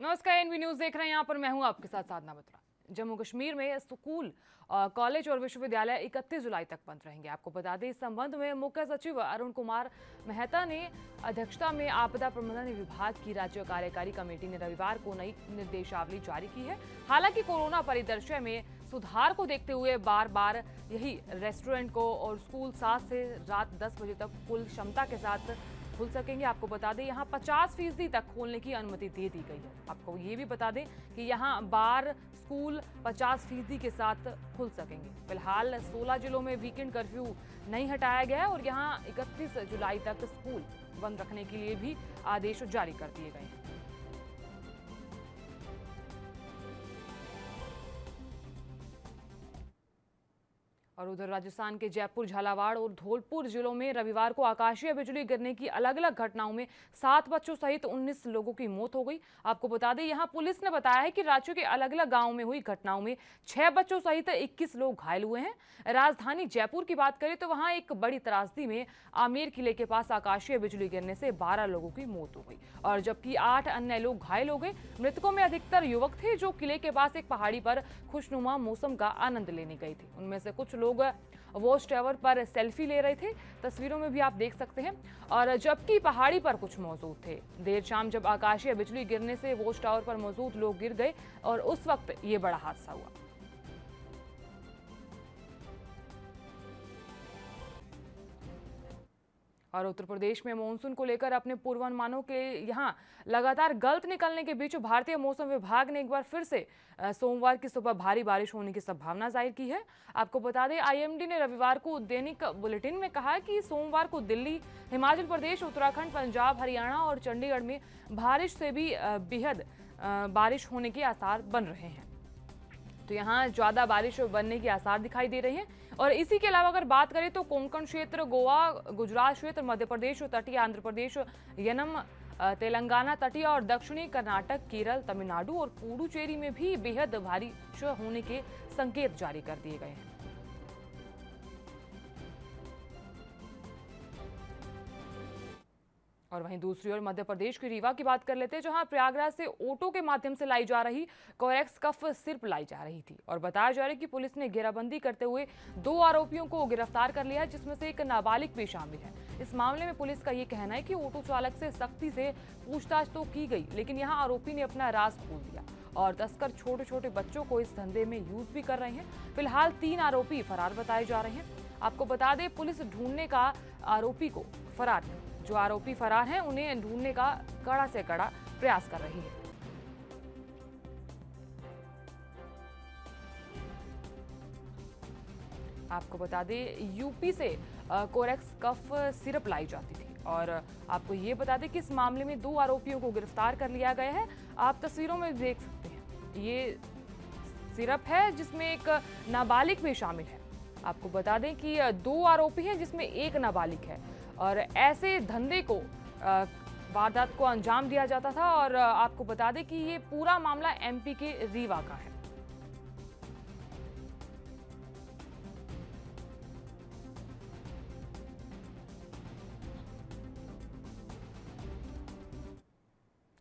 नमस्कार, N V news देख रहे हैं। यहाँ पर मैं हूँ आपके साथ साधना बत्रा। जम्मू कश्मीर में स्कूल, कॉलेज और विश्वविद्यालय 31 जुलाई तक बंद रहेंगे। आपको बता दें, इस संबंध में मुख्य सचिव अरुण कुमार मेहता ने अध्यक्षता में आपदा प्रबंधन विभाग की राज्य कार्यकारी कमेटी ने रविवार को नई निर्देशावली जारी की है। हालांकि कोरोना परिदृश्य में सुधार को देखते हुए बार बार यही रेस्टोरेंट को और स्कूल 7 से रात 10 बजे तक फुल क्षमता के साथ खुल सकेंगे। आपको बता दें, यहाँ 50% तक खोलने की अनुमति दे दी गई है। आपको ये भी बता दें कि यहाँ बार, स्कूल 50% के साथ खुल सकेंगे। फिलहाल 16 जिलों में वीकेंड कर्फ्यू नहीं हटाया गया है और यहाँ 31 जुलाई तक स्कूल बंद रखने के लिए भी आदेश जारी कर दिए गए हैं। और उधर राजस्थान के जयपुर, झालावाड़ और धौलपुर जिलों में रविवार को आकाशीय बिजली गिरने की अलग अलग घटनाओं में 7 बच्चों सहित 19 लोगों की मौत हो गई। आपको बता दें, यहां पुलिस ने बताया है कि राज्य के अलग अलग गांवों में हुई घटनाओं में 6 बच्चों सहित 21 लोग घायल हुए हैं। राजधानी जयपुर की बात करें तो वहां एक बड़ी त्रासदी में आमेर किले के पास आकाशीय बिजली गिरने से 12 लोगों की मौत हो गई और जबकि 8 अन्य लोग घायल हो गए। मृतकों में अधिकतर युवक थे जो किले के पास एक पहाड़ी पर खुशनुमा मौसम का आनंद लेने गए थे। उनमें से कुछ लोग वॉच टावर पर सेल्फी ले रहे थे, तस्वीरों में भी आप देख सकते हैं, और जबकि पहाड़ी पर कुछ मौजूद थे। देर शाम जब आकाशीय बिजली गिरने से वॉच टावर पर मौजूद लोग गिर गए और उस वक्त ये बड़ा हादसा हुआ। और उत्तर प्रदेश में मानसून को लेकर अपने पूर्वानुमानों के यहां लगातार गलत निकलने के बीच भारतीय मौसम विभाग ने एक बार फिर से सोमवार की सुबह भारी बारिश होने की संभावना जाहिर की है। आपको बता दें, आईएमडी ने रविवार को दैनिक बुलेटिन में कहा कि सोमवार को दिल्ली, हिमाचल प्रदेश, उत्तराखंड, पंजाब, हरियाणा और चंडीगढ़ में बारिश से भी बेहद बारिश होने के आसार बन रहे हैं। तो यहाँ ज्यादा बारिश बनने के आसार दिखाई दे रहे हैं। और इसी के अलावा अगर बात करें तो कोंकण क्षेत्र, गोवा, गुजरात क्षेत्र, मध्य प्रदेश, तटीय आंध्र प्रदेश, यनम, तेलंगाना, तटीय और दक्षिणी कर्नाटक, केरल, तमिलनाडु और पुडुचेरी में भी बेहद बारिश होने के संकेत जारी कर दिए गए हैं। और वहीं दूसरी ओर मध्य प्रदेश के रीवा की बात कर लेते हैं, जहां प्रयागराज से ऑटो के माध्यम से लाई जा रही कोरेक्स कफ सिर्फ लाई जा रही थी और बताया जा रहा है कि पुलिस ने घेराबंदी करते हुए 2 आरोपियों को गिरफ्तार कर लिया है, जिसमें से एक नाबालिग भी शामिल है। इस मामले में पुलिस का ये कहना है कि ऑटो चालक से सख्ती से पूछताछ तो की गई, लेकिन यहाँ आरोपी ने अपना राज खोल दिया और तस्कर छोटे छोटे बच्चों को इस धंधे में यूज भी कर रहे हैं। फिलहाल 3 आरोपी फरार बताए जा रहे हैं। आपको बता दें, पुलिस ढूंढने का आरोपी को फरार जो आरोपी फरार हैं उन्हें ढूंढने का कड़ा से कड़ा प्रयास कर रही है। आपको बता दें, यूपी से कोरेक्स कफ सिरप लाई जाती थी और आपको ये बता दें कि इस मामले में 2 आरोपियों को गिरफ्तार कर लिया गया है। आप तस्वीरों में देख सकते हैं, ये सिरप है जिसमें एक नाबालिग भी शामिल है। आपको बता दें कि 2 आरोपी हैं जिसमें एक नाबालिग है और ऐसे धंधे को वारदात को अंजाम दिया जाता था। और आपको बता दें कि ये पूरा मामला एमपी के रीवा का है।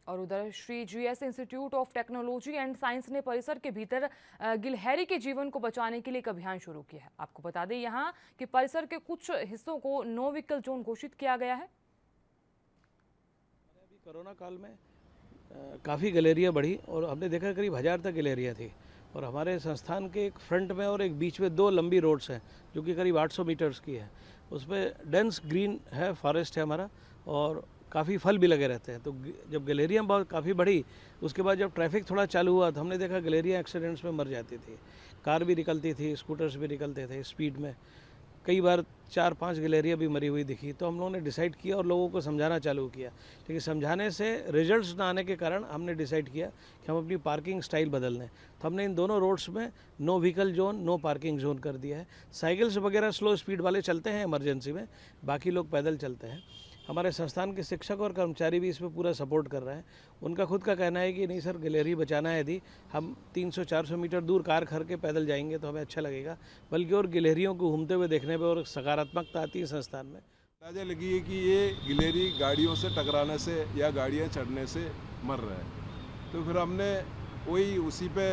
और उधर Shri GS institute of technology and science ने परिसर के भीतर गिलहरी के जीवन को बचाने के लिए एक अभियान शुरू किया है। आपको बता दें, यहाँ कि परिसर के कुछ हिस्सों को नो व्हीकल जोन घोषित किया गया है। अभी कोरोना काल में काफ़ी गैलरियाँ बढ़ी और हमने देखा करीब 1000 तक गैलरियाँ थी और हमारे संस्थान के एक फ्रंट में और एक बीच में 2 लंबी रोड्स हैं जो कि करीब 800 मीटर्स की है। उसमें डेंस ग्रीन है, फॉरेस्ट है हमारा और काफ़ी फल भी लगे रहते हैं। तो जब गैलेरियाँ बहुत काफ़ी बढ़ी, उसके बाद जब ट्रैफिक थोड़ा चालू हुआ तो हमने देखा गैलेरियाँ एक्सीडेंट्स में मर जाती थी। कार भी निकलती थी, स्कूटर्स भी निकलते थे स्पीड में। कई बार 4-5 गैलेरियाँ भी मरी हुई दिखी। तो हम लोगों ने डिसाइड किया और लोगों को समझाना चालू किया, लेकिन समझाने से रिजल्ट्स ना आने के कारण हमने डिसाइड किया कि हम अपनी पार्किंग स्टाइल बदल लें। तो हमने इन दोनों रोड्स में no vehicle zone, no parking zone कर दिया है। साइकिल्स वगैरह स्लो स्पीड वाले चलते हैं इमरजेंसी में, बाकी लोग पैदल चलते हैं। हमारे संस्थान के शिक्षक और कर्मचारी भी इसमें पूरा सपोर्ट कर रहे हैं। उनका खुद का कहना है कि नहीं सर, गैलरी बचाना है, यदि हम 300-400 मीटर दूर कार खड़ के पैदल जाएंगे तो हमें अच्छा लगेगा, बल्कि और गैलरियों को घूमते हुए देखने पर और सकारात्मकता आती है संस्थान में। अंदाजा लगी है कि ये गिलहरी गाड़ियों से टकराने से या गाड़ियाँ चढ़ने से मर रहे हैं। तो फिर हमने वही उसी पे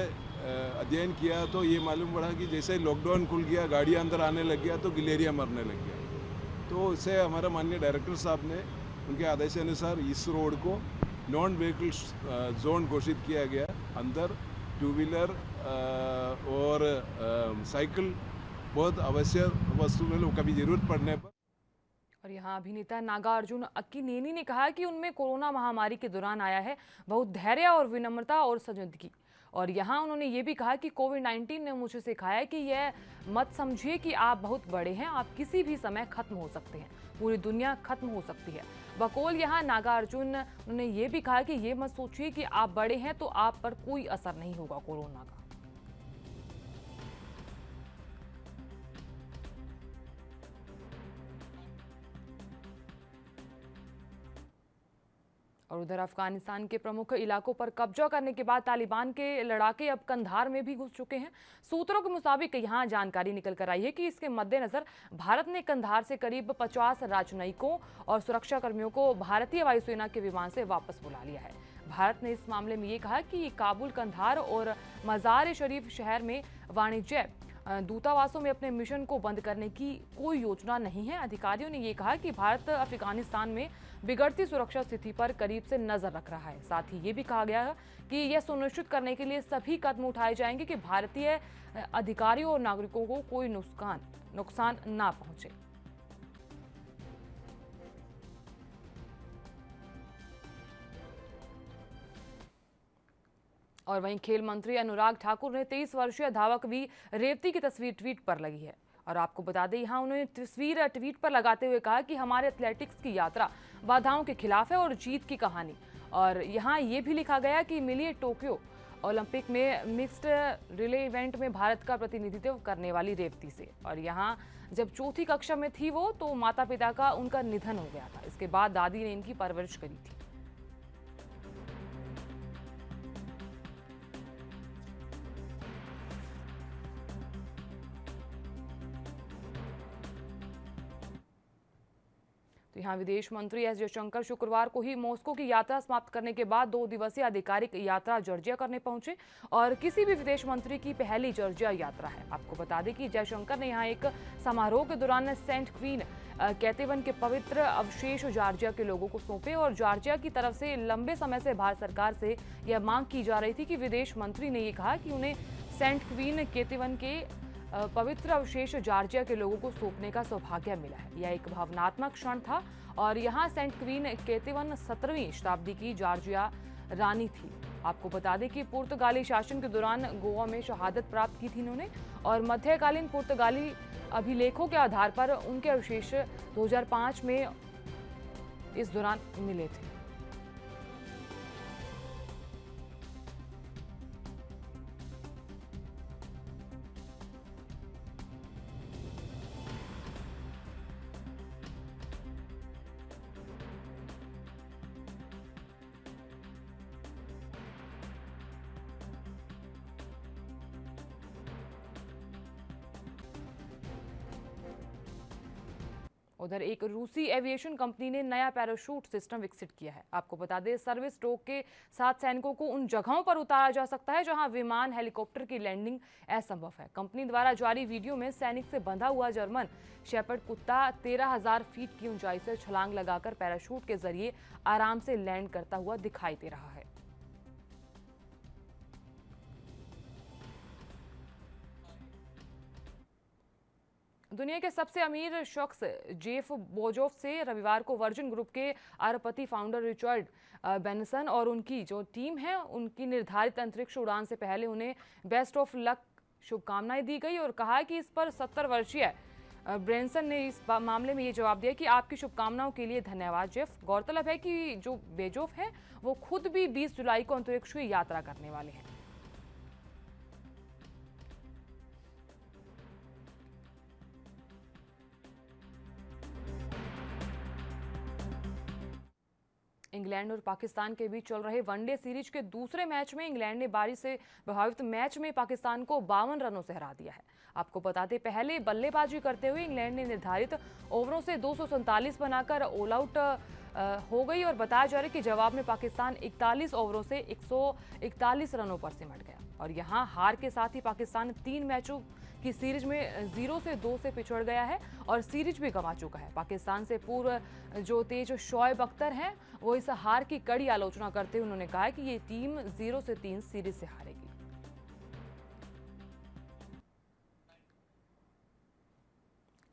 अध्ययन किया तो ये मालूम पड़ा कि जैसे लॉकडाउन खुल गया, गाड़ियाँ अंदर आने लग गया तो गिलेरिया मरने लग गया। तो इससे हमारा माननीय डायरेक्टर साहब ने उनके आदेश अनुसार इस रोड को नॉन व्हीकल जोन घोषित किया गया। अंदर टू व्हीलर और साइकिल बहुत आवश्यक वस्तु में कभी ज़रूरत पड़ने पर। और यहाँ अभिनेता नागार्जुन अक्किनेनी ने कहा कि उनमें कोरोना महामारी के दौरान आया है बहुत धैर्य और विनम्रता और संजीदगी। और यहाँ उन्होंने ये भी कहा कि कोविड-19 ने मुझे सिखाया कि यह मत समझिए कि आप बहुत बड़े हैं, आप किसी भी समय खत्म हो सकते हैं, पूरी दुनिया खत्म हो सकती है। बकौल यहाँ नागार्जुन उन्होंने ये भी कहा कि ये मत सोचिए कि आप बड़े हैं तो आप पर कोई असर नहीं होगा कोरोना का। और उधर अफगानिस्तान के प्रमुख इलाकों पर कब्जा करने के बाद तालिबान के लड़ाके अब कंधार में भी घुस चुके हैं। सूत्रों के मुताबिक यहां जानकारी निकल कर आई है कि इसके मद्देनजर भारत ने कंधार से करीब 50 राजनयिकों और सुरक्षाकर्मियों को भारतीय वायुसेना के विमान से वापस बुला लिया है। भारत ने इस मामले में ये कहा कि काबुल, कंधार और मजार शरीफ शहर में वाणिज्य दूतावासों में अपने मिशन को बंद करने की कोई योजना नहीं है। अधिकारियों ने ये कहा कि भारत अफगानिस्तान में बिगड़ती सुरक्षा स्थिति पर करीब से नजर रख रहा है। साथ ही ये भी कहा गया है कि यह सुनिश्चित करने के लिए सभी कदम उठाए जाएंगे कि भारतीय अधिकारियों और नागरिकों को कोई नुकसान ना पहुंचे। और वहीं खेल मंत्री अनुराग ठाकुर ने 23 वर्षीय धावक वी रेवती की तस्वीर ट्वीट पर लगी है। और आपको बता दें, यहाँ उन्होंने तस्वीर ट्वीट पर लगाते हुए कहा कि हमारे एथलेटिक्स की यात्रा बाधाओं के खिलाफ है और जीत की कहानी। और यहाँ ये भी लिखा गया कि मिलिए टोक्यो ओलंपिक में मिक्स्ड रिले इवेंट में भारत का प्रतिनिधित्व करने वाली रेवती से। और यहाँ जब चौथी कक्षा में थी वो, तो माता पिता का उनका निधन हो गया था। इसके बाद दादी ने इनकी परवरिश करी थी। तो यहाँ विदेश मंत्री एस जयशंकर शुक्रवार को ही मॉस्को की यात्रा समाप्त करने के बाद 2 दिवसीय आधिकारिक यात्रा जॉर्जिया करने पहुंचे। और किसी भी विदेश मंत्री की पहली जॉर्जिया यात्रा है। आपको बता दें कि जयशंकर ने यहाँ एक समारोह के दौरान सेंट क्वीन केतेवन के पवित्र अवशेष जॉर्जिया के लोगों को सौंपे। और जॉर्जिया की तरफ से लंबे समय से भारत सरकार से यह मांग की जा रही थी कि विदेश मंत्री ने ये कहा कि उन्हें सेंट क्वीन केतेवन के पवित्र अवशेष जॉर्जिया के लोगों को सौंपने का सौभाग्य मिला है। यह एक भावनात्मक क्षण था। और यहाँ सेंट क्वीन केतेवन 17वीं शताब्दी की जॉर्जिया रानी थी। आपको बता दें कि पुर्तगाली शासन के दौरान गोवा में शहादत प्राप्त की थी इन्होंने। और मध्यकालीन पुर्तगाली अभिलेखों के आधार पर उनके अवशेष 2005 में इस दौरान मिले थे। उधर एक रूसी एविएशन कंपनी ने नया पैराशूट सिस्टम विकसित किया है। आपको बता दें, सर्विस स्ट्रोक के साथ सैनिकों को उन जगहों पर उतारा जा सकता है जहां विमान, हेलीकॉप्टर की लैंडिंग असंभव है। कंपनी द्वारा जारी वीडियो में सैनिक से बंधा हुआ जर्मन शेपर्ड कुत्ता 13,000 फीट की ऊंचाई से छलांग लगाकर पैराशूट के जरिए आराम से लैंड करता हुआ दिखाई दे रहा है। दुनिया के सबसे अमीर शख्स जेफ बेजोस से रविवार को वर्जिन ग्रुप के अरबपति फाउंडर रिचर्ड ब्रैंसन और उनकी जो टीम है उनकी निर्धारित अंतरिक्ष उड़ान से पहले उन्हें बेस्ट ऑफ लक शुभकामनाएं दी गई। और कहा कि इस पर 70 वर्षीय ब्रैंसन ने इस मामले में ये जवाब दिया कि आपकी शुभकामनाओं के लिए धन्यवाद जेफ। गौरतलब है कि जो बेजोस है वो खुद भी 20 जुलाई को अंतरिक्ष की यात्रा करने वाले हैं। इंग्लैंड और पाकिस्तान के बीच चल रहे वनडे सीरीज के दूसरे मैच में इंग्लैंड ने बारिश से प्रभावित मैच में पाकिस्तान को 52 रनों से हरा दिया है। आपको बता दें पहले बल्लेबाजी करते हुए इंग्लैंड ने निर्धारित ओवरों से 247 बनाकर ऑल आउट हो गई और बताया जा रहा है कि जवाब में पाकिस्तान 41 ओवरों से 141 रनों पर सिमट गया और यहां हार के साथ ही पाकिस्तान 3 मैचों की सीरीज में 0 से 2 से पिछड़ गया है और सीरीज भी गंवा चुका है। पाकिस्तान से पूर्व जो तेज शोएब अख्तर हैं वो इस हार की कड़ी आलोचना करते हुए उन्होंने कहा कि ये टीम 0 से 3 सीरीज से हारेगी।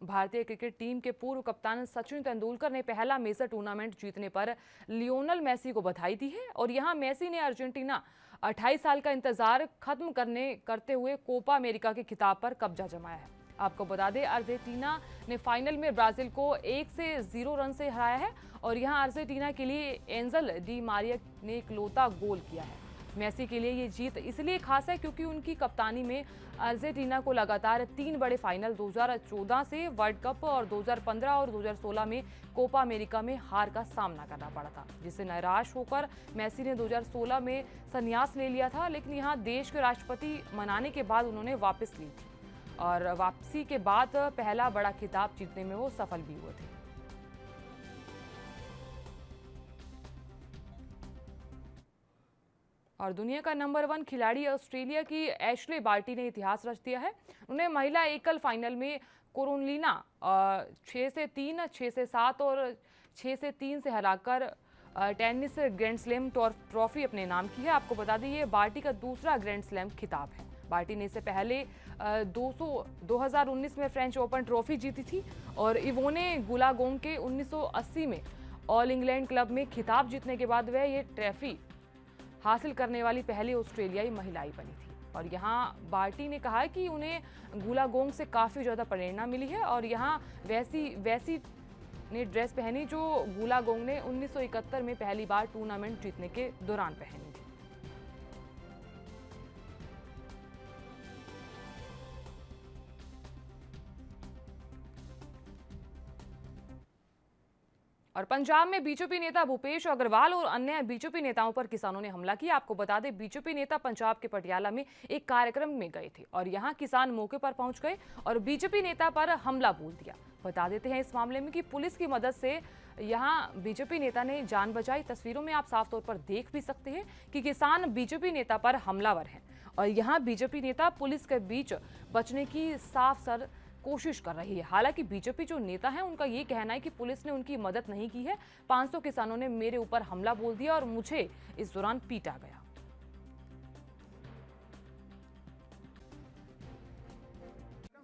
भारतीय क्रिकेट टीम के पूर्व कप्तान सचिन तेंदुलकर ने पहला मेजर टूर्नामेंट जीतने पर लियोनेल मेसी को बधाई दी है और यहां मेसी ने अर्जेंटीना 28 साल का इंतजार खत्म करते हुए कोपा अमेरिका के खिताब पर कब्जा जमाया है। आपको बता दें अर्जेंटीना ने फाइनल में ब्राजील को 1-0 रन से हराया है और यहां अर्जेंटीना के लिए एंजल डी मारिया ने इकलौता गोल किया है। मेसी के लिए ये जीत इसलिए खास है क्योंकि उनकी कप्तानी में अर्जेंटीना को लगातार 3 बड़े फाइनल 2014 से वर्ल्ड कप और 2015 और 2016 में कोपा अमेरिका में हार का सामना करना पड़ा था, जिससे निराश होकर मेसी ने 2016 में संन्यास ले लिया था, लेकिन यहाँ देश के राष्ट्रपति मनाने के बाद उन्होंने वापस ली थी और वापसी के बाद पहला बड़ा खिताब जीतने में वो सफल भी हुए थे। और दुनिया का नंबर 1 खिलाड़ी ऑस्ट्रेलिया की एशले बार्टी ने इतिहास रच दिया है। उन्हें महिला एकल फाइनल में कोरोलिना 6 से 3, 6 से 7 और 6 से 3 से हराकर टेनिस ग्रैंड स्लैम ट्रॉफी अपने नाम की है। आपको बता दें ये बार्टी का दूसरा ग्रैंड स्लैम खिताब है। बार्टी ने इससे पहले 2019 में फ्रेंच ओपन ट्रॉफी जीती थी और इवोने गुलागोंग के 1980 में ऑल इंग्लैंड क्लब में खिताब जीतने के बाद वह ये ट्रॉफी हासिल करने वाली पहली ऑस्ट्रेलियाई महिला बनी थी। और यहाँ बार्टी ने कहा कि उन्हें गुलागोंग से काफ़ी ज़्यादा प्रेरणा मिली है और यहाँ वैसी ने ड्रेस पहनी जो गुलागोंग ने 1971 में पहली बार टूर्नामेंट जीतने के दौरान पहनी थी। और पंजाब में बीजेपी नेता भूपेश अग्रवाल और अन्य बीजेपी नेताओं पर किसानों ने हमला किया। आपको बता दें बीजेपी नेता पंजाब के पटियाला में एक कार्यक्रम में गए थे और यहां किसान मौके पर पहुंच गए और बीजेपी नेता पर हमला बोल दिया। बता देते हैं इस मामले में कि पुलिस की मदद से यहां बीजेपी नेता ने जान बचाई। तस्वीरों में आप साफ तौर पर देख भी सकते हैं कि किसान बीजेपी नेता पर हमलावर हैं और यहां बीजेपी नेता पुलिस के बीच बचने की साफ सर कोशिश कर रही है। हालांकि बीजेपी जो नेता है उनका ये कहना है कि पुलिस ने उनकी मदद नहीं की है। 500 किसानों ने मेरे ऊपर हमला बोल दिया और मुझे इस दौरान पीटा गया।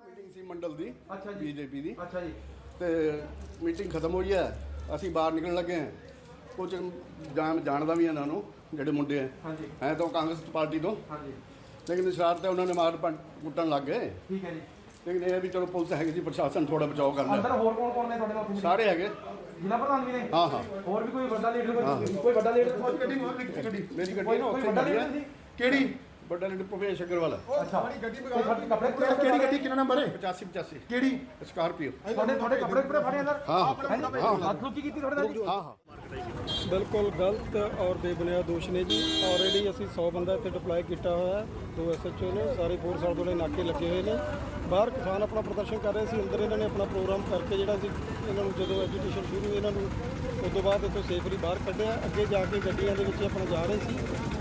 मीटिंग सी मंडल दी अच्छा जी बीजेपी दी अच्छा जी ਤੇ ਮੀਟਿੰਗ ਖਤਮ ਹੋਈ ਹੈ ਅਸੀਂ ਬਾਹਰ ਨਿਕਲਣ ਲੱਗੇ ਹਾਂ ਕੁਝ ਜਾਣਦਾ ਵੀ ਇਹਨਾਂ ਨੂੰ ਜਿਹੜੇ ਮੁੰਡੇ ਹੈ ਹਾਂਜੀ ਹੈ ਤਾਂ ਕਾਂਗਰਸ ਪਾਰਟੀ ਤੋਂ ਹਾਂਜੀ ਲੇਕਿਨ ਸ਼ਰਾਰਤ ਹੈ ਉਹਨਾਂ ਨੇ ਮਾਰ ਕੁੱਟਣ ਲੱਗ ਗਏ ਠੀਕ ਹੈ ਜੀ ਲੇਕਿਨ ਇਹ ਵੀ ਚਲੋ ਪੁਲਿਸ ਹੈਗੀ ਸੀ ਪ੍ਰਸ਼ਾਸਨ ਥੋੜਾ ਬਚਾਓ ਕਰ ਅੰਦਰ ਲਿਆ ਹੋਰ ਕੌਣ ਨੇ ਤੁਹਾਡੇ ਨਾਲ ਉੱਥੇ ਸਾਰੇ ਹੈਗੇ ਜ਼ਿਲ੍ਹਾ ਪ੍ਰਧਾਨ ਵੀ ਨੇ ਹਾਂ ਹਾਂ ਹੋਰ ਵੀ ਕੋਈ ਵੱਡਾ ਲੀਡਰ ਕੋਈ ਵੱਡਾ ਲੀਡਰ ਗੱਡੀ ਮੇਰੀ ਗੱਡੀ ਕੋਈ ਵੱਡਾ ਲੀਡਰ ਹੈ ਜੀ ਕਿਹੜੀ ਵੱਡਾ ਲੀਡਰ ਭੁਪੇਸ਼ ਅਗਰਵਾਲ ਅੱਛਾ ਕੱਪੜੇ ਕਿਹੜੀ ਗੱਡੀ ਕਿੰਨਾ ਨੰਬਰ ਹੈ 85 ਕਿਹੜੀ ਸਕਾਰਪੀਓ ਤੁਹਾਡੇ ਕੱਪੜੇ ਫੜੇ ਅੰਦਰ ਹਾਂ ਹਾਂ ਹੱਥ ਲੁੱਕੀ ਕੀਤੀ ਤੁਹਾਡੇ ਨਾਲ ਜੀ ਹਾਂ ਹਾਂ ਬਿਲਕੁਲ ਗਲਤ ਔਰ ਬੇਬੁਨਿਆਦ ਦੋਸ਼ ਨੇ ਜੀ। ਆਲਰੇਡੀ ਅਸੀਂ 100 ਬੰਦਾ ਇੱਥੇ ਡਿਪਲਾਈ ਕੀਤਾ ਹੋਇਆ ਹੈ। 2 SHO ਨੇ, ਸਾਰੇ ਫੋਰਸ ਸਾਡੇ ਕੋਲੇ ਨਾਕੇ ਲੱਗੇ ਹੋਏ ਨੇ। ਬਾਹਰ ਕਿਸਾਨ ਆਪਣਾ ਪ੍ਰਦਰਸ਼ਨ ਕਰ ਰਹੇ ਸੀ, ਅੰਦਰ ਇਹਨਾਂ ਨੇ ਆਪਣਾ ਪ੍ਰੋਗਰਾਮ ਕਰਕੇ ਜਿਹੜਾ ਸੀ ਇਹਨਾਂ ਨੂੰ ਜਦੋਂ ਐਜੀਟੇਸ਼ਨ ਸ਼ੁਰੂ ਇਹਨਾਂ ਨੂੰ ਉਸ ਤੋਂ ਬਾਅਦ ਇੱਥੋਂ ਸੇਫਲੀ ਬਾਹਰ ਕੱਢਿਆ। ਅੱਗੇ ਜਾ ਕੇ ਗੱਡੀਆਂ ਦੇ ਵਿੱਚ ਆਪਣਾ ਜਾ ਰਹੇ ਸੀ।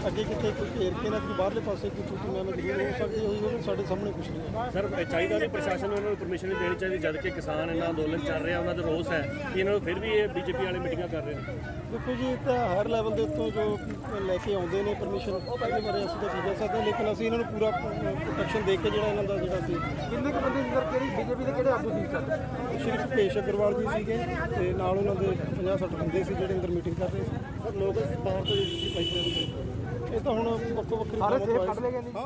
ਅੱਗੇ ਕਿਤੇ ਕੋਈ ਘੇਰ ਕੇ ਨਾ ਕੋਈ ਬਾਹਰਲੇ ਪਾਸੇ ਕੋਈ ਛੋਟੀ ਮੈਂ ਜ਼ਰੂਰ ਹੋ ਸਕਦੀ ਹੋਈ ਹੋਵੇ, ਸਾਡੇ ਸਾਹਮਣੇ ਕੁਛ ਨਹੀਂ ਹੈ। ਸਰ ਚਾਹੀਦਾ ਨਹੀਂ ਪ੍ਰਸ਼ਾਸਨ ਨੂੰ ਇਹਨਾਂ ਨੂੰ ਪਰਮਿਸ਼ਨ ਨਹੀਂ ਦੇਣੀ ਚਾਹੀਦੀ ਜਦ ਕਿ ਕਿਸਾਨ ਇਹਨਾਂ ਅੰਦੋਲਨ ਚੱਲ ਰਿਹਾ, ਉਹਨਾਂ ਦਾ ਰੋਸ ਹੈ ਕਿ ਇਹਨਾਂ ਨੂੰ ਫਿਰ ਵੀ ਇਹ ਬੀਜੇਪੀ ਵਾਲੇ ਮੀਟਿੰਗਾਂ ਕਰ ਰਹੇ ਨੇ। ਦੇਖੋ ਜੀ ਇਹ ਤਾਂ ਹਰ ਲੈਵਲ ਦੇ ਉੱਤੋਂ ਜੋ ਲੈ ਕੇ ਆਉਂਦੇ ਨੇ ਪਰਮਿਸ਼ਨ ਉਹਦੇ ਬਾਰੇ ਅਸੀਂ ਤਾਂ ਕੀ ਕਹਿ ਸਕਦੇ ਹਾਂ, ਲੇਕਿਨ ਅਸੀਂ ਇਹਨਾਂ ਨੂੰ ਪੂਰਾ ਪ੍ਰੋਟੈਕਸ਼ਨ ਦੇ ਕੇ ਜਿਹੜਾ ਇਹਨਾਂ ਦਾ ਜਿਹੜਾ ਸੀ ਕਿੰਨੇ ਕੁ ਬੰਦੇ ਅੰਦਰ ਕਿਹੜੀ ਬੀਜੇਪੀ ਦੇ ਕਿਹੜੇ ਆਗੂ ਸੀ ਸਰ ਸ਼੍ਰੀ ਭੁਪੇਸ਼ ਅਗਰਵਾਲ ਜੀ ਸੀਗੇ ਤੇ ਨਾਲ ਉਹਨਾਂ ਦੇ 50-60 ਬੰਦੇ ਸੀ ਜਿਹੜੇ ਅੰਦਰ ਮੀਟਿੰਗ ਕਰ ਰਹੇ ਸੀ। ਸਰ ਲੋਕ ਬਾਹਰ ਤੋਂ ਇਹ ਤਾਂ ਹੁਣ ਵੱਖੋ ਵੱਖਰੀ ਸਾਰੇ ਸੇਫ ਕੱਢ ਲਏ ਗਏ ਨਹੀਂ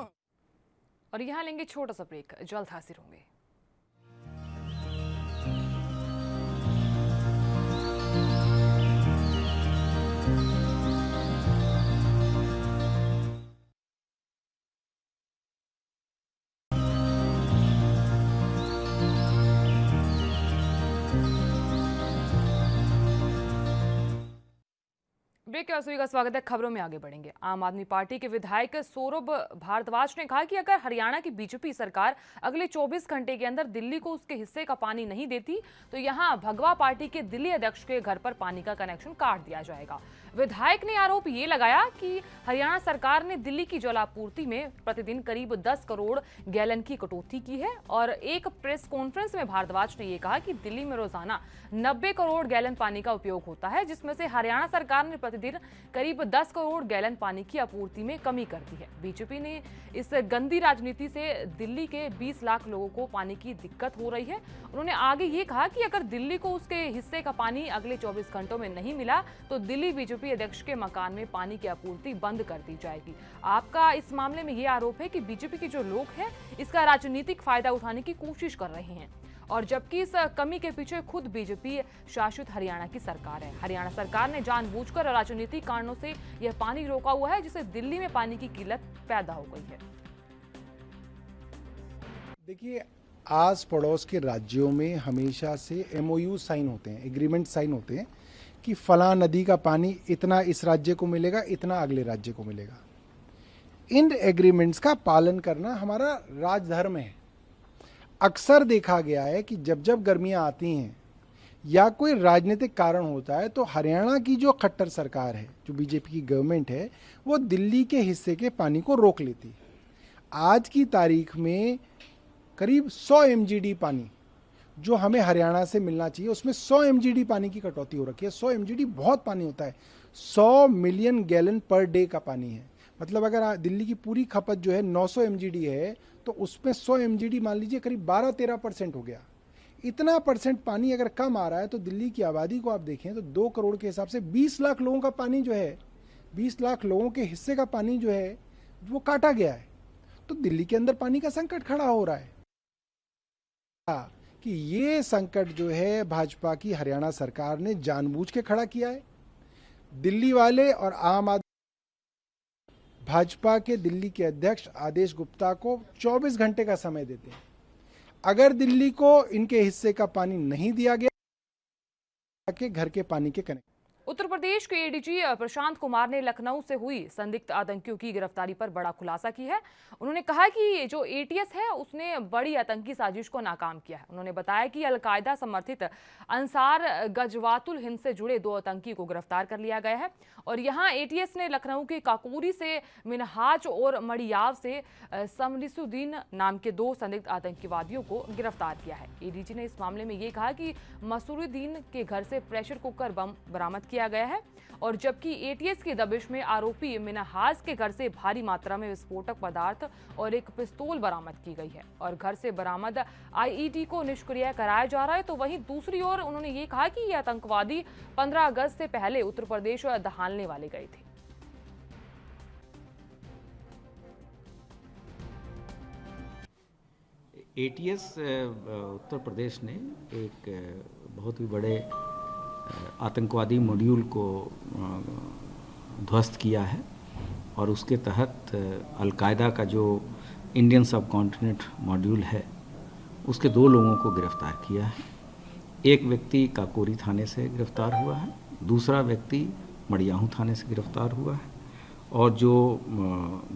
और यहाँ लेंगे छोटा सा ब्रेक, जल्द हाजिर होंगे। ब्रेक के बाद सभी का स्वागत है। खबरों में आगे बढ़ेंगे। आम आदमी पार्टी के विधायक सौरभ भारद्वाज ने कहा कि अगर हरियाणा की बीजेपी सरकार अगले 24 घंटे के अंदर दिल्ली को उसके हिस्से का पानी नहीं देती तो यहां भगवा पार्टी के दिल्ली अध्यक्ष के घर पर पानी का कनेक्शन काट दिया जाएगा। विधायक ने आरोप ये लगाया कि हरियाणा सरकार ने दिल्ली की जलापूर्ति में प्रतिदिन करीब 10 करोड़ गैलन की कटौती की है। और एक प्रेस कॉन्फ्रेंस में भारद्वाज ने यह कहा कि दिल्ली में रोजाना 90 करोड़ गैलन पानी का उपयोग होता है, जिसमें से हरियाणा सरकार ने प्रतिदिन करीब 10 करोड़ गैलन पानी की आपूर्ति में कमी कर दी है। बीजेपी ने इस गंदी राजनीति से दिल्ली के 20 लाख लोगों को पानी की दिक्कत हो रही है। उन्होंने आगे ये कहा कि अगर दिल्ली को उसके हिस्से का पानी अगले 24 घंटों में नहीं मिला तो दिल्ली बीजेपी अध्यक्ष के मकान में पानी की आपूर्ति बंद कर दी जाएगी। आपका इस मामले में ये आरोप है कि बीजेपी के जो लोग हैं इसका राजनीतिक फायदा उठाने की कोशिश कर रहे हैं, और जबकि इस कमी के पीछे खुद बीजेपी शासित हरियाणा की सरकार है। हरियाणा सरकार ने जानबूझकर राजनीतिक कारणों से यह पानी रोका हुआ है, जिससे दिल्ली में पानी की किल्लत पैदा हो गई है। देखिए, आस पड़ोस के राज्यों में हमेशा से MOU साइन होते हैं, एग्रीमेंट साइन होते हैं कि फलां नदी का पानी इतना इस राज्य को मिलेगा, इतना अगले राज्य को मिलेगा। इन एग्रीमेंट्स का पालन करना हमारा राजधर्म है। अक्सर देखा गया है कि जब जब गर्मियां आती हैं या कोई राजनीतिक कारण होता है तो हरियाणा की जो खट्टर सरकार है, जो बीजेपी की गवर्नमेंट है, वो दिल्ली के हिस्से के पानी को रोक लेती है। आज की तारीख में करीब 100 MGD पानी जो हमें हरियाणा से मिलना चाहिए, उसमें 100 MGD पानी की कटौती हो रखी है। 100 MGD बहुत पानी होता है। 100 मिलियन गैलन पर डे का पानी है। मतलब अगर दिल्ली की पूरी खपत जो है 900 MGD है तो उसमें 100 MGD मान लीजिए करीब 12-13% हो गया। इतना परसेंट पानी अगर कम आ रहा है तो दिल्ली की आबादी को आप देखें तो 2 करोड़ के हिसाब से 20 लाख लोगों का पानी जो है, 20 लाख लोगों के हिस्से का पानी जो है वो काटा गया है। तो दिल्ली के अंदर पानी का संकट खड़ा हो रहा है कि ये संकट जो है भाजपा की हरियाणा सरकार ने जानबूझ के खड़ा किया है। दिल्ली वाले और आम आदमी भाजपा के दिल्ली के अध्यक्ष आदेश गुप्ता को 24 घंटे का समय देते हैं। अगर दिल्ली को इनके हिस्से का पानी नहीं दिया गया के घर के पानी के कनेक्शन। उत्तर प्रदेश के एडीजी प्रशांत कुमार ने लखनऊ से हुई संदिग्ध आतंकियों की गिरफ्तारी पर बड़ा खुलासा किया है। उन्होंने कहा कि जो ATS है उसने बड़ी आतंकी साजिश को नाकाम किया है। उन्होंने बताया कि अलकायदा समर्थित अंसार गजवातुल हिंद से जुड़े 2 आतंकी को गिरफ्तार कर लिया गया है। और यहाँ ATS ने लखनऊ के काकोरी से मिनहाज और मड़ियाव से समलिसुद्दीन नाम के 2 संदिग्ध आतंकवादियों को गिरफ्तार किया है। एडीजी ने इस मामले में ये कहा कि मसूरुद्दीन के घर से प्रेशर कुकर बम बरामद किया गया है, और जबकि ATS की दबिश में आरोपी मिनहाज के घर से भारी मात्रा में विस्फोटक पदार्थ और एक पिस्तौल बरामद की गई है और घर से बरामद IED को निष्क्रिय कराया जा रहा है। तो वहीं दूसरी ओर उन्होंने ये कहा कि ये आतंकवादी 15 अगस्त से पहले उत्तर प्रदेश दहाड़ने वाले गए थे। ATS उत्तर प्रदेश ने एक बहुत ही बड़े आतंकवादी मॉड्यूल को ध्वस्त किया है और उसके तहत अलकायदा का जो इंडियन सब कॉन्टिनेंट मॉड्यूल है उसके 2 लोगों को गिरफ्तार किया है। एक व्यक्ति काकोरी थाने से गिरफ्तार हुआ है, दूसरा व्यक्ति मड़ियाहू थाने से गिरफ्तार हुआ है। और जो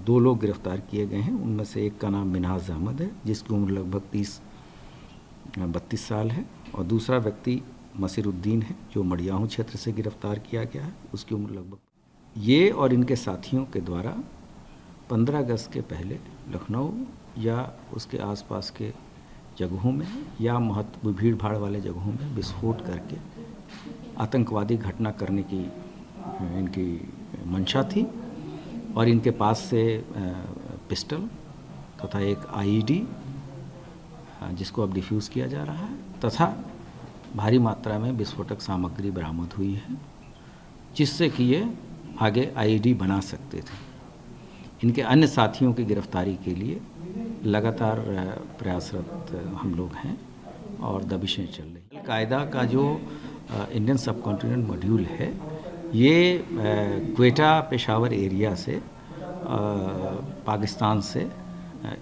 2 लोग गिरफ्तार किए गए हैं उनमें से एक का नाम मिनहाज अहमद है जिसकी उम्र लगभग 30-32 साल है, और दूसरा व्यक्ति मसीरुद्दीन है जो मड़ियाहू क्षेत्र से गिरफ्तार किया गया है, उसकी उम्र लगभग। ये और इनके साथियों के द्वारा 15 अगस्त के पहले लखनऊ या उसके आसपास के जगहों में या महत्व भीड़ भाड़ वाले जगहों में विस्फोट करके आतंकवादी घटना करने की इनकी मंशा थी। और इनके पास से पिस्टल तथा एक IED जिसको अब डिफ्यूज़ किया जा रहा है तथा भारी मात्रा में विस्फोटक सामग्री बरामद हुई है, जिससे कि ये आगे IED बना सकते थे। इनके अन्य साथियों की गिरफ्तारी के लिए लगातार प्रयासरत हम लोग हैं और दबिशें चल रही। अलकायदा का जो इंडियन सब कॉन्टिनेंट मॉड्यूल है ये क्वेटा पेशावर एरिया से पाकिस्तान से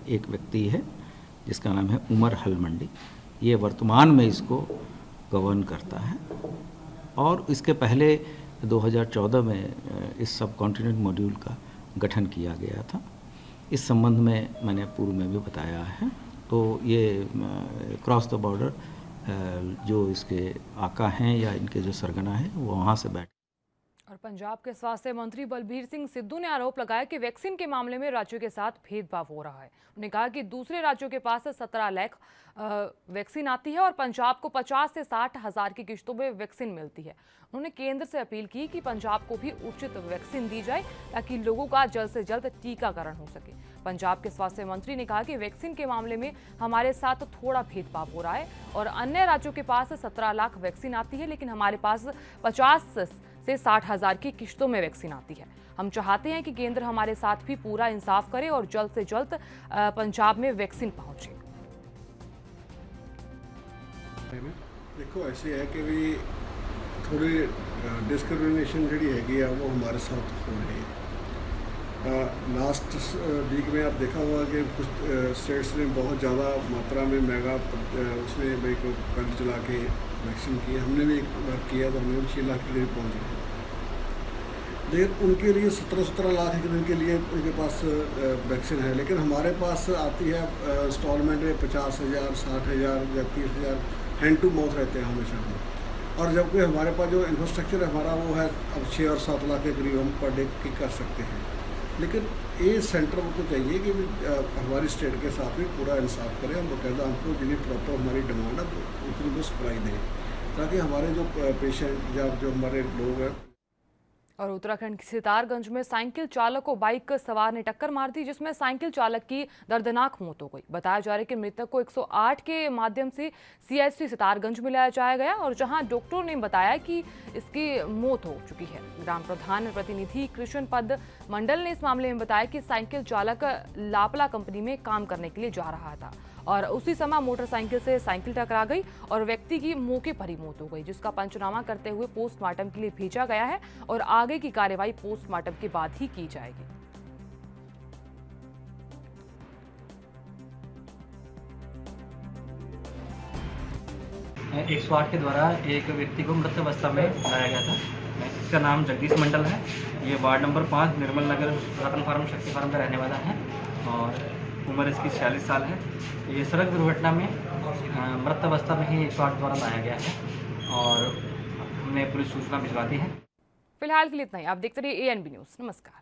एक व्यक्ति है जिसका नाम है उमर हलमंडी। ये वर्तमान में इसको गवर्न करता है और इसके पहले 2014 में इस सब कॉन्टिनेंट मॉड्यूल का गठन किया गया था। इस संबंध में मैंने पूर्व में भी बताया है। तो ये क्रॉस द बॉर्डर जो इसके आका हैं या इनके जो सरगना हैं वो वहाँ से बैठ। और पंजाब के स्वास्थ्य मंत्री बलबीर सिंह सिद्धू ने आरोप लगाया कि वैक्सीन के मामले में राज्यों के साथ भेदभाव हो रहा है। उन्होंने कहा कि दूसरे राज्यों के पास 17 लाख वैक्सीन आती है और पंजाब को 50 से 60 हज़ार की किश्तों में वैक्सीन मिलती है। उन्होंने केंद्र से अपील की कि पंजाब को भी उचित वैक्सीन दी जाए ताकि लोगों का जल्द से जल्द टीकाकरण हो सके। पंजाब के स्वास्थ्य मंत्री ने कहा कि वैक्सीन के मामले में हमारे साथ थोड़ा भेदभाव हो रहा है और अन्य राज्यों के पास 17 लाख वैक्सीन आती है, लेकिन हमारे पास 50 से 60 हज़ार की किश्तों में वैक्सीन आती है। हम चाहते हैं कि केंद्र हमारे साथ भी पूरा इंसाफ करे और जल्द से जल्द पंजाब में वैक्सीन पहुंचे। देखो ऐसे है कि भी थोड़ी डिस्क्रिमिनेशन जी हैगी है वो हमारे साथ हो रही है। लास्ट वीक में आप देखा होगा कि कुछ स्टेट्स ने बहुत ज़्यादा मात्रा में मेगा उसने भाई को पैदल चला के वैक्सीन की। हमने भी एक बार किया तो हमने भी 6 लाख के लिए पहुँच गए। लेकिन उनके लिए 17 लाख एक दिन के लिए उनके पास वैक्सीन है, लेकिन हमारे पास आती है इंस्टॉलमेंट में 50,000, 60,000 या 30,000 हैंड टू माउथ रहते हैं हमेशा। और जबकि हमारे पास जो इंफ्रास्ट्रक्चर हमारा वो है अब 6 और 7 लाख के करीब हम पर डे की कर सकते हैं। लेकिन ये सेंटर को चाहिए कि हमारी स्टेट के साथ भी पूरा इंसाफ करें। हम बाकायदा हमको जिन्हें प्रॉपर हमारी डिमांड है उतनी वो सप्लाई दें ताकि हमारे जो पेशेंट या जो हमारे लोग हैं। और उत्तराखंड के सितारगंज में साइकिल चालक को बाइक सवार ने टक्कर मार दी, जिसमें साइकिल चालक की दर्दनाक मौत हो गई। बताया जा रहा है कि मृतक को 108 के माध्यम से CHC सितारगंज में लाया जाया गया और जहां डॉक्टरों ने बताया कि इसकी मौत हो चुकी है। ग्राम प्रधान प्रतिनिधि कृष्ण पद मंडल ने इस मामले में बताया कि साइकिल चालक लापला कंपनी में काम करने के लिए जा रहा था और उसी समय मोटरसाइकिल से साइकिल टकरा गई और व्यक्ति की मौके पर ही मौत हो गई, जिसका पंचनामा करते हुए पोस्टमार्टम के लिए भेजा गया है और आगे की कार्यवाही पोस्टमार्टम के बाद ही की जाएगी। 108 के द्वारा एक व्यक्ति को मृत अवस्था में लाया गया था। इसका नाम जगदीश मंडल है। ये वार्ड नंबर 5 निर्मल नगर रतन फार्म शक्ति फार्म का रहने वाला है और उम्र इसकी 46 साल है। ये सड़क दुर्घटना में मृत अवस्था में ही 108 द्वारा लाया गया है और हमने पुलिस सूचना भिजवा दी है। फिलहाल के लिए इतना ही। आप देखते रहिए ANB न्यूज़। नमस्कार।